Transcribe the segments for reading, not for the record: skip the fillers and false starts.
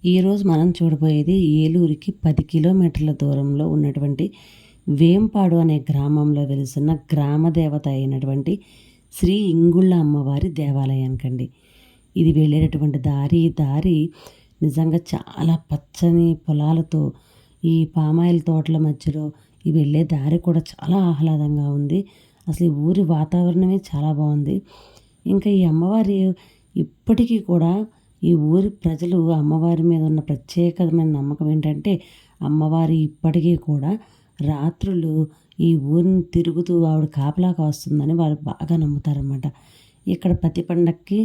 ఈరోజు మనం చూడబోయేది ఏలూరుకి 10 కిలోమీటర్ల దూరంలో ఉన్నటువంటి వేంపాడు అనే గ్రామంలో వెలుస్తున్న గ్రామ దేవత అయినటువంటి శ్రీ ఇంగుళ్ళ అమ్మవారి దేవాలయానికండి. ఇది వెళ్ళేటటువంటి దారి నిజంగా చాలా పచ్చని పొలాలతో ఈ పామాయిల్ తోటల మధ్యలో ఈ వెళ్ళే దారి కూడా చాలా ఆహ్లాదంగా ఉంది. అసలు ఈ ఊరి వాతావరణమే చాలా బాగుంది. ఇంకా ఈ అమ్మవారి ఇప్పటికీ కూడా ఈ ఊరి ప్రజలు అమ్మవారి మీద ఉన్న ప్రత్యేకమైన నమ్మకం ఏంటంటే, అమ్మవారి ఇప్పటికీ కూడా రాత్రులు ఈ ఊరిని తిరుగుతూ ఆవిడ కాపలా కాస్తుందని వాళ్ళు బాగా నమ్ముతారనమాట. ఇక్కడ ప్రతి పండక్కి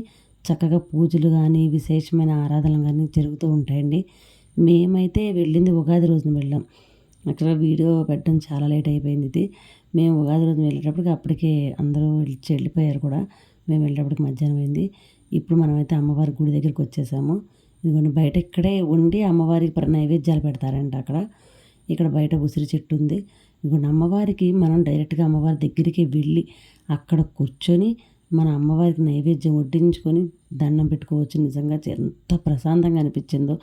చక్కగా పూజలు గానీ, విశేషమైన ఆరాధనలు గానీ జరుగుతూ ఉంటాయండి. మేమైతే వెళ్ళింది ఉగాది రోజున వెళ్ళాం. అక్కడ వీడియో పెట్టడం చాలా లేట్ అయిపోయింది ఇది. మేము ఉగాది రోజున వెళ్ళేటప్పటికి అప్పటికే అందరూ వెళ్ళిపోయారు కూడా. మేము వెళ్ళేటప్పటికి మధ్యాహ్నం అయింది. ఇప్పుడు మనమైతే అమ్మవారి గుడి దగ్గరికి వచ్చేసాము. ఇదిగోండి బయట ఇక్కడే ఉండి అమ్మవారికి నైవేద్యాలు పెడతారంట అక్కడ. ఇక్కడ బయట ఉసిరి చెట్టు ఉంది. ఇదిగోండి అమ్మవారికి మనం డైరెక్ట్గా అమ్మవారి దగ్గరికి వెళ్ళి అక్కడ కూర్చొని మన అమ్మవారికి నైవేద్యం వడ్డించుకొని దండం పెట్టుకోవచ్చు. నిజంగా ఎంత ప్రశాంతంగా అనిపించిందో,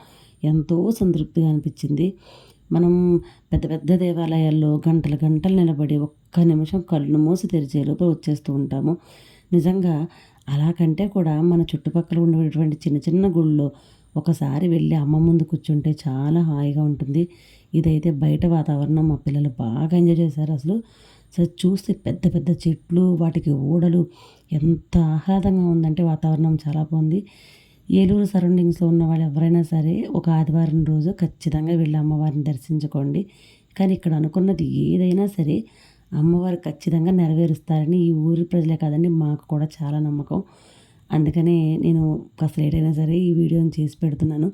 ఎంతో సంతృప్తిగా అనిపించింది. మనం పెద్ద పెద్ద దేవాలయాల్లో గంటలు గంటలు నిలబడి ఒక్క నిమిషం కళ్ళు మూసి తెరిచే లోపల వచ్చేస్తూ ఉంటాము. నిజంగా అలా కంటే కూడా మన చుట్టుపక్కల ఉండేటువంటి చిన్న చిన్న గుళ్ళో ఒకసారి వెళ్ళి అమ్మ ముందు కూర్చుంటే చాలా హాయిగా ఉంటుంది. ఇదైతే బయట వాతావరణం మా పిల్లలు బాగా ఎంజాయ్ చేశారు అసలు. చూస్తే పెద్ద పెద్ద చెట్లు, వాటికి ఊడలు ఎంత ఆహ్లాదంగా ఉందంటే వాతావరణం చాలా బాగుంది. ఏలూరు సరౌండింగ్స్లో ఉన్న వాళ్ళు ఎవరైనా సరే ఒక ఆదివారం రోజు ఖచ్చితంగా వెళ్ళి అమ్మవారిని దర్శించుకోండి. కానీ ఇక్కడ అనుకున్నది ఏదైనా సరే అమ్మవారు ఖచ్చితంగా నెరవేరుస్తారని ఈ ఊరి ప్రజలే కాదండి, మాకు కూడా చాలా నమ్మకం. అందుకనే నేను కాస్త లేట్ అయినా సరే ఈ వీడియోని చేసి పెడుతున్నాను.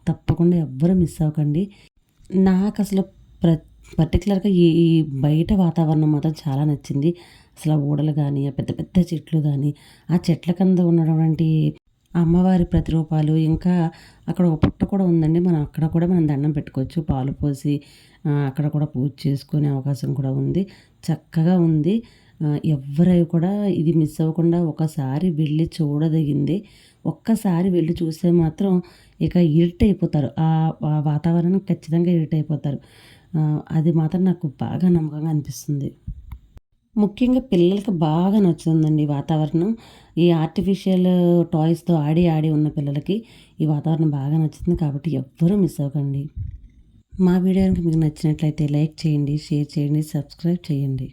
తప్పకుండా ఎవ్వరూ మిస్ అవ్వకండి. నాకు అసలు పర్టికులర్గా ఈ ఈ బయట వాతావరణం మాత్రం చాలా నచ్చింది. అసలు ఆ ఊడలు కానీ, ఆ పెద్ద పెద్ద చెట్లు కానీ, ఆ చెట్ల కింద ఉన్నటువంటి అమ్మవారి ప్రతిరూపాలు, ఇంకా అక్కడ ఒక పుట్ట కూడా ఉందండి. మనం అక్కడ కూడా మనం దండం పెట్టుకోవచ్చు. పాలు పోసి అక్కడ కూడా పూజ చేసుకునే అవకాశం కూడా ఉంది. చక్కగా ఉంది. ఎవ్వరై కూడా ఇది మిస్ అవ్వకుండా ఒకసారి వెళ్ళి చూడదగింది. ఒక్కసారి వెళ్ళి చూస్తే మాత్రం ఇక ఇరిట్ అయిపోతారు. ఆ వాతావరణం ఖచ్చితంగా ఇరిట్ అయిపోతారు. అది మాత్రం నాకు బాగా నమ్మకంగా అనిపిస్తుంది. ముఖ్యంగా పిల్లలకి బాగా నచ్చుతుందండి ఈ వాతావరణం. ఈ ఆర్టిఫిషియల్ టాయ్స్‌తో ఆడి ఉన్న పిల్లలకి ఈ వాతావరణం బాగా నచ్చుతుంది. కాబట్టి ఎవ్వరూ మిస్ అవ్వకండి. మా వీడియో కనుక మీకు నచ్చినట్లయితే లైక్ చేయండి, షేర్ చేయండి, సబ్స్క్రైబ్ చేయండి.